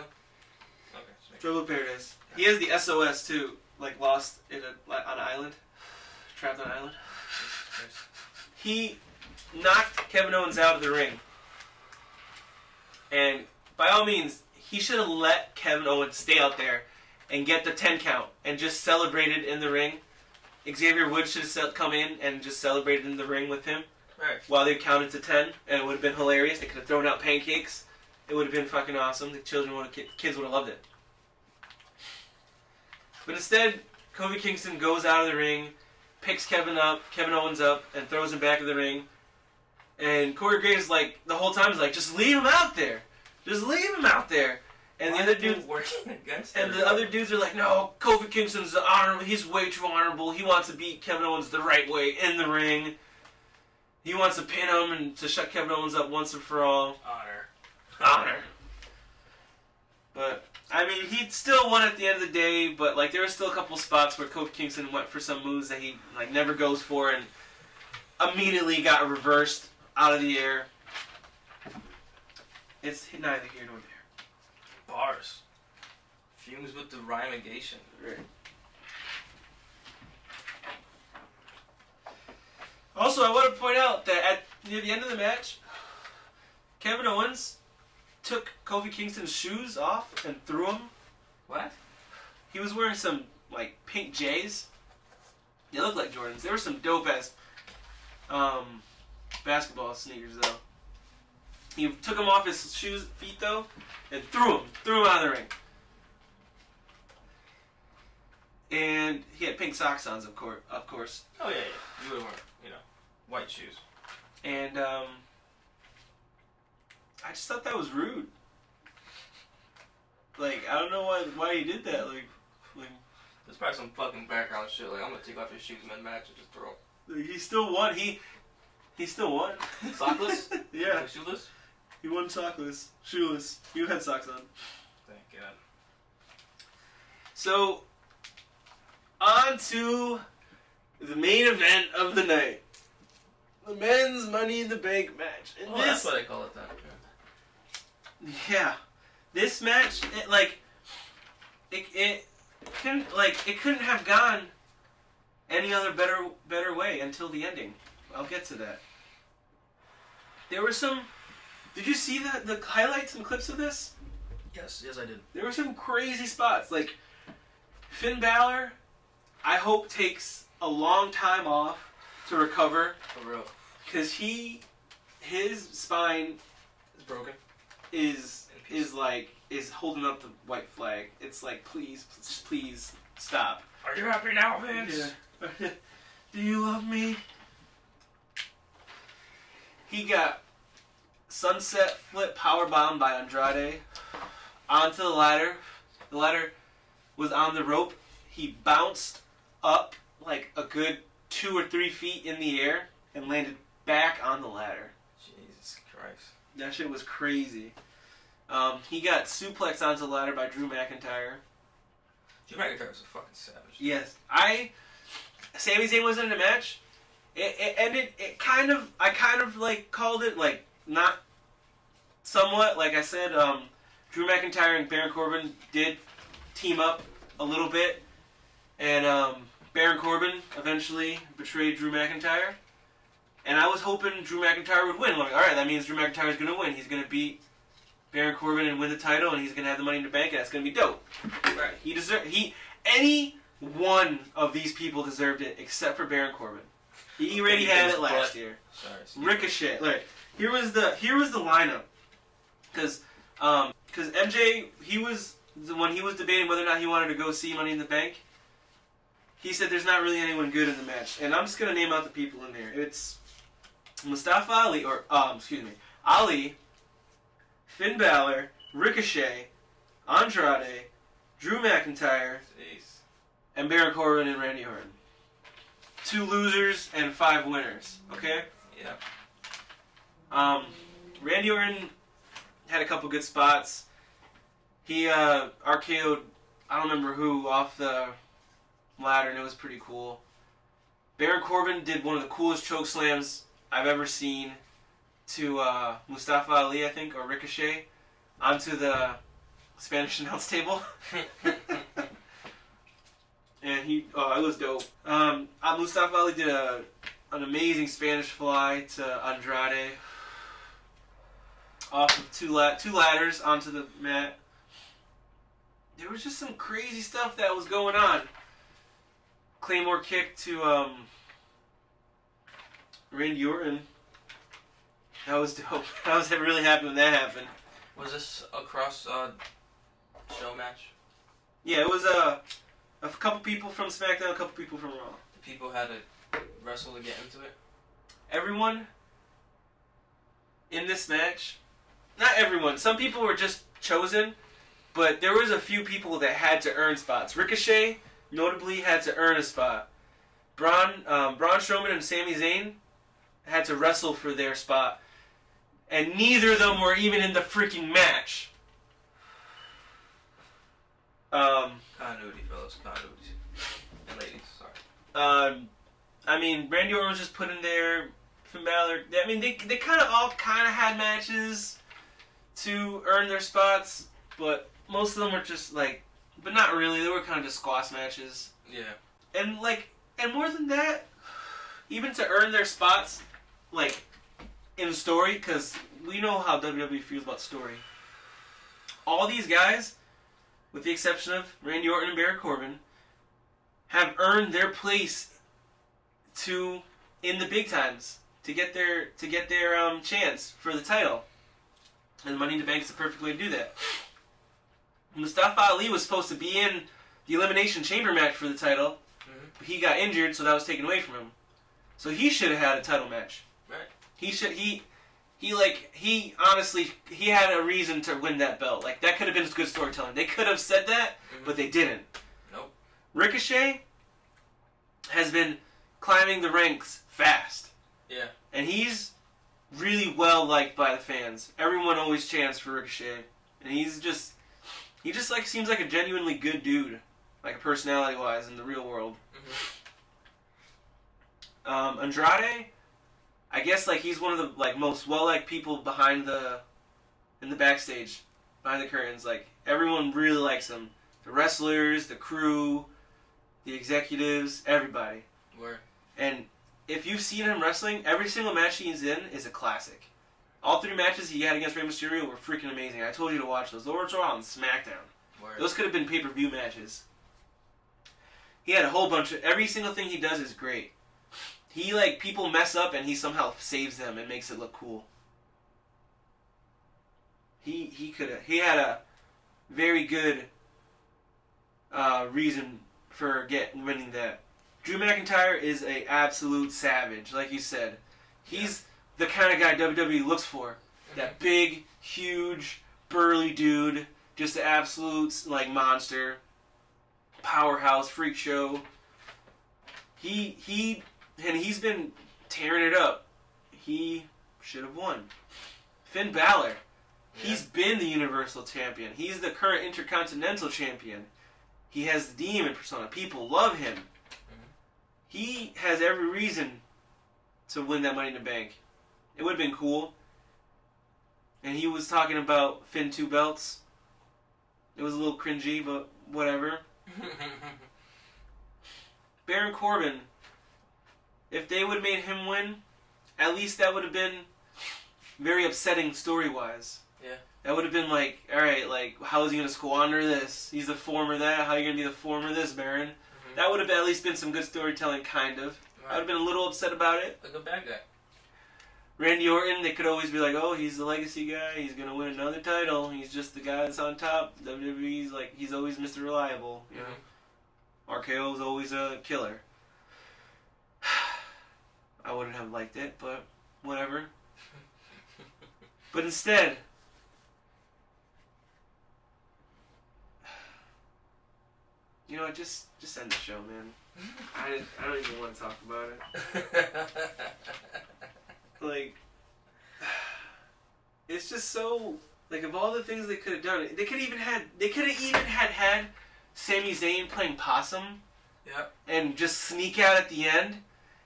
Okay. Trouble in Paradise. He has the SOS too, like lost on an island, trapped on an island. He knocked Kevin Owens out of the ring. And by all means, he should have let Kevin Owens stay out there and get the 10 count and just celebrated in the ring. Xavier Woods should have come in and just celebrated in the ring with him while they counted to 10, and it would have been hilarious. They could have thrown out pancakes. It would have been fucking awesome. The kids would have loved it. But instead, Kofi Kingston goes out of the ring, picks Kevin Owens up, and throws him back in the ring. And Corey Graves, like, the whole time is like, just leave him out there. Just leave him out there. And the other dudes working against him. And the other dudes are like, no, Kofi Kingston's honorable. He's way too honorable. He wants to beat Kevin Owens the right way in the ring. He wants to pin him and to shut Kevin Owens up once and for all. Honor. But, I mean, he still won at the end of the day, but, like, there were still a couple spots where Kofi Kingston went for some moves that he, like, never goes for and immediately got reversed out of the air. It's neither here nor there. Bars. Fumes with the rhymegation. Right. Also, I want to point out that near the end of the match, Kevin Owens took Kofi Kingston's shoes off and threw them. What? He was wearing some, like, pink J's. They look like Jordans. They were some dope-ass basketball sneakers, though. He took him off his feet though, and threw him out of the ring. And he had pink socks on, of course. Oh yeah. You would wear, white shoes. And I just thought that was rude. Like, I don't know why he did that. Like there's probably some fucking background shit. Like, I'm gonna take off your shoes mid-match and just throw. He still won. He still won. Sockless? Yeah. Like shoeless? He won sockless. Shoeless. You had socks on. Thank God. So, on to the main event of the night. The men's Money in the Bank match. And that's what I call it then. Yeah. This match, it couldn't have gone any other better way until the ending. I'll get to that. There were some... Did you see the highlights and clips of this? Yes, I did. There were some crazy spots. Like, Finn Balor, I hope, takes a long time off to recover. For real. Because his spine is broken. Is holding up the white flag. It's like, please stop. Are you happy now, Vince? Yeah. Do you love me? He got sunset flip powerbomb by Andrade onto the ladder. The ladder was on the rope. He bounced up like a good 2 or 3 feet in the air and landed back on the ladder. Jesus Christ. That shit was crazy. He got suplexed onto the ladder by Drew McIntyre. Drew McIntyre was a fucking savage. Yes. Sami Zayn wasn't in the match. It ended, I kind of like called it, like, not somewhat, like I said, Drew McIntyre and Baron Corbin did team up a little bit, and Baron Corbin eventually betrayed Drew McIntyre, and I was hoping Drew McIntyre would win. Like, alright, that means Drew McIntyre's gonna win. He's gonna beat Baron Corbin and win the title, and he's gonna have the Money in the Bank, and that's gonna be dope. Right. Any one of these people deserved it, except for Baron Corbin. He already had it last year. Sorry, Ricochet. Look, here was the lineup, because MJ, when he was debating whether or not he wanted to go see Money in the Bank, he said there's not really anyone good in the match, and I'm just gonna name out the people in there. It's Mustafa Ali, Ali, Finn Balor, Ricochet, Andrade, Drew McIntyre, and Baron Corbin and Randy Orton. 2 losers and 5 winners. Okay? Yeah. Randy Orton had a couple good spots. He RKO'd, I don't remember who, off the ladder, and it was pretty cool. Baron Corbin did one of the coolest choke slams I've ever seen to Mustafa Ali, I think, or Ricochet, onto the Spanish announce table. And it was dope. Mustafa Ali did an amazing Spanish fly to Andrade off of two ladders onto the mat. There was just some crazy stuff that was going on. Claymore kick to Randy Orton. That was dope. I was really happy when that happened. Was this a cross show match? Yeah, it was a couple people from SmackDown, a couple people from Raw. The people had to wrestle to get into it? Everyone in this match, not everyone, some people were just chosen, but there was a few people that had to earn spots. Ricochet, notably, had to earn a spot. Braun Strowman and Sami Zayn had to wrestle for their spot. And neither of them were even in the freaking match. Continuity, fellas. Continuity. And ladies, sorry. I mean, Randy Orton was just put in there. Finn Balor. I mean, they kind of all had matches to earn their spots, but most of them were just like, but not really. They were kind of just squash matches. Yeah. And more than that, even to earn their spots, like in story, because we know how WWE feels about story. All these guys, with the exception of Randy Orton and Baron Corbin, have earned their place in the big times to get their chance for the title. And Money in the Bank is the perfect way to do that. Mustafa Ali was supposed to be in the Elimination Chamber match for the title, but he got injured, so that was taken away from him. So he should have had a title match. Right. He honestly had a reason to win that belt. Like, that could have been good storytelling. They could have said that, but they didn't. Nope. Ricochet has been climbing the ranks fast. Yeah. And he's really well liked by the fans. Everyone always chants for Ricochet. And he just like seems like a genuinely good dude, like personality wise in the real world. Andrade, I guess like he's one of the like most well liked people in the backstage, behind the curtains. Like everyone really likes him. The wrestlers, the crew, the executives, everybody. Where? And if you've seen him wrestling, every single match he's in is a classic. All 3 matches he had against Rey Mysterio were freaking amazing. I told you to watch those. Those were on SmackDown. Where? Those could have been pay-per-view matches. He had a whole bunch of... Every single thing he does is great. He, like, people mess up and he somehow saves them and makes it look cool. He had a very good reason for winning that. Drew McIntyre is a absolute savage, like you said. He's the kind of guy WWE looks for. That big, huge, burly dude, just an absolute like monster, powerhouse, freak show. He's been tearing it up. He should have won. Finn Balor, he's been the Universal Champion. He's the current Intercontinental Champion. He has the demon persona. People love him. He has every reason to win that Money in the Bank. It would have been cool. And he was talking about Finn 2 belts. It was a little cringy, but whatever. Baron Corbin, if they would have made him win, at least that would have been very upsetting story-wise. Yeah. That would have been like, alright, like, how is he going to squander this? He's the former that. How are you going to be the former this, Baron? That would have at least been some good storytelling, kind of. Right. I would have been a little upset about it. Like a bad guy. Randy Orton, they could always be like, oh, he's the legacy guy. He's going to win another title. He's just the guy that's on top. WWE's like, he's always Mr. Reliable. You know? RKO's always a killer. I wouldn't have liked it, but whatever. But instead... You know what, just end the show, man. I don't even want to talk about it. Like, it's just so, like, of all the things they could have done, they could have even had Sami Zayn playing possum. Yep. And just sneak out at the end,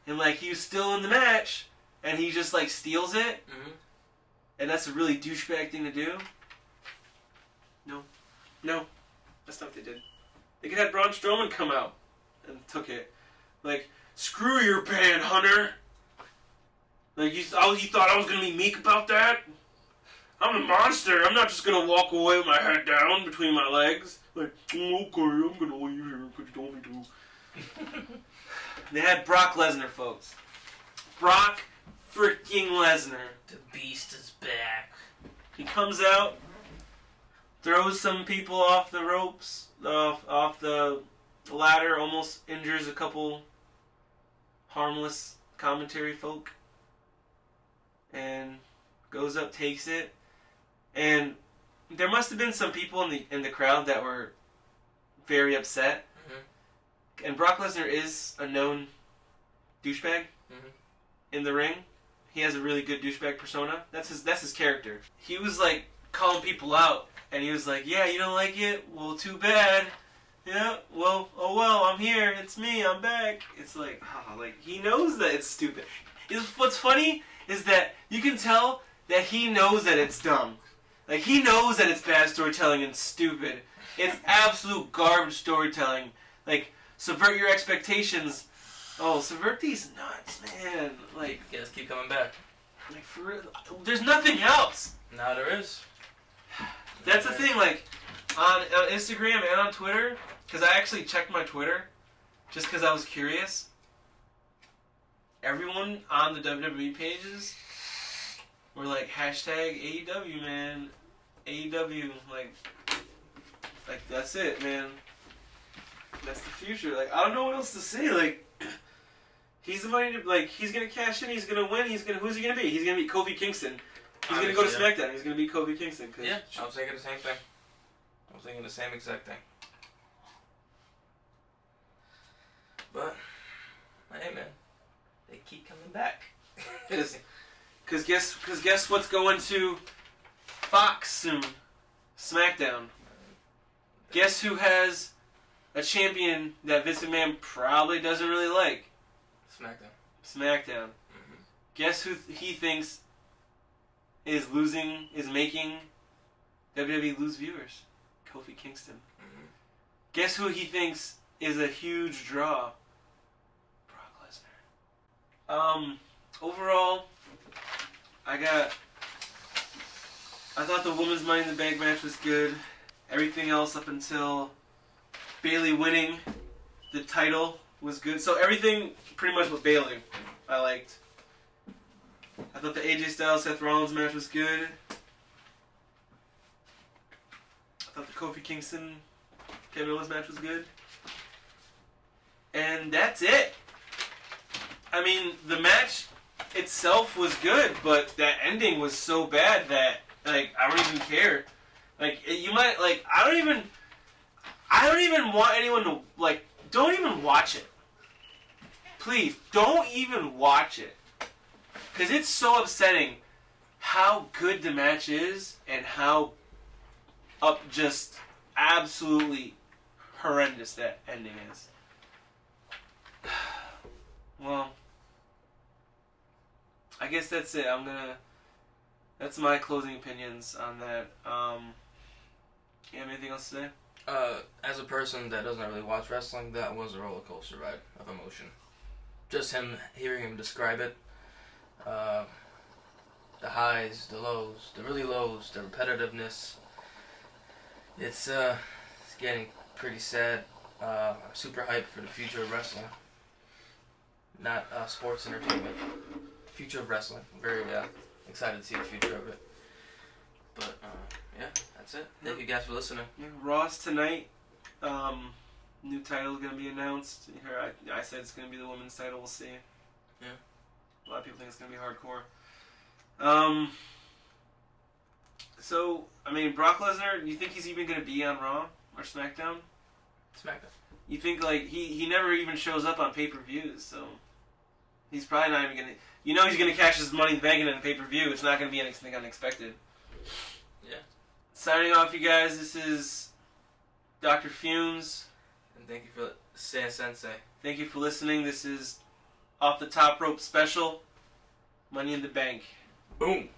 and, like, he was still in the match, and he just, like, steals it. And that's a really douchebag thing to do. No. That's not what they did. They could have Braun Strowman come out and took it. Like, screw your band, Hunter. Like, you thought I was going to be meek about that? I'm a monster. I'm not just going to walk away with my head down between my legs. Like, okay, I'm going to leave here because you told me to. They had Brock Lesnar, folks. Brock freaking Lesnar. The beast is back. He comes out, throws some people off the ropes. Off the ladder, almost injures a couple harmless commentary folk, and goes up, takes it, and there must have been some people in the crowd that were very upset. And Brock Lesnar is a known douchebag in the ring. He has a really good douchebag persona. That's his character. He was like calling people out. And he was like, yeah, you don't like it? Well, too bad. Yeah, well, oh well, I'm here. It's me. I'm back. It's like, like, he knows that it's stupid. What's funny is that you can tell that he knows that it's dumb. Like, he knows that it's bad storytelling and stupid. It's absolute garbage storytelling. Like, subvert your expectations. Oh, subvert these nuts, man. Like, you guys keep coming back. Like, for real. There's nothing else. No, there is. That's the thing, like, on Instagram and on Twitter, because I actually checked my Twitter, just because I was curious. Everyone on the WWE pages We're like, hashtag AEW, man. AEW, like that's it, man. That's the future. Like, I don't know what else to say. Like, he's the money to, like, he's gonna cash in, he's gonna win, who's he gonna be? He's gonna beat Kofi Kingston. He's gonna go to SmackDown, he's gonna beat Kofi Kingston. Yeah, I was thinking the same thing. I was thinking the same exact thing. But, hey man, they keep coming back. Cause guess what's going to Fox soon? SmackDown. Guess who has a champion that Vince McMahon probably doesn't really like? SmackDown. Mm-hmm. Guess who he thinks is making WWE lose viewers? Kofi Kingston. Mm-hmm. Guess who he thinks is a huge draw? Brock Lesnar. Overall, I thought the women's Money in the Bank match was good. Everything else up until Bayley winning the title was good. So everything pretty much with Bayley I liked. I thought the AJ Styles Seth Rollins match was good. I thought the Kofi Kingston Kevin Owens match was good. And that's it. I mean, the match itself was good, but that ending was so bad that, like, I don't even care. Like, you might, like, I don't even want anyone to, like, don't even watch it. Please, don't even watch it. Because it's so upsetting how good the match is and how just absolutely horrendous that ending is. Well, I guess that's it. That's my closing opinions on that. You have anything else to say? As a person that doesn't really watch wrestling, that was a roller coaster ride of emotion. Just hearing him describe it. The highs, the lows, the really lows, the repetitiveness. It's getting pretty sad. I'm super hyped for the future of wrestling. Not sports entertainment. Future of wrestling. Very excited to see the future of it. But yeah, that's it. Thank you guys for listening. Yeah, Raw's tonight. New title is gonna be announced. Here, I said it's gonna be the women's title. We'll see. Yeah. A lot of people think it's gonna be hardcore. So I mean, Brock Lesnar. Do you think he's even gonna be on Raw or SmackDown? SmackDown. You think like he never even shows up on pay-per-views, so he's probably not even gonna. You know he's gonna cash his Money in the Bank in a pay-per-view. It's not gonna be anything unexpected. Yeah. Signing off, you guys. This is Dr.Fumes. And thank you for saying Sensei. Thank you for listening. This is Off the Top Rope Special. Money in the Bank. Boom.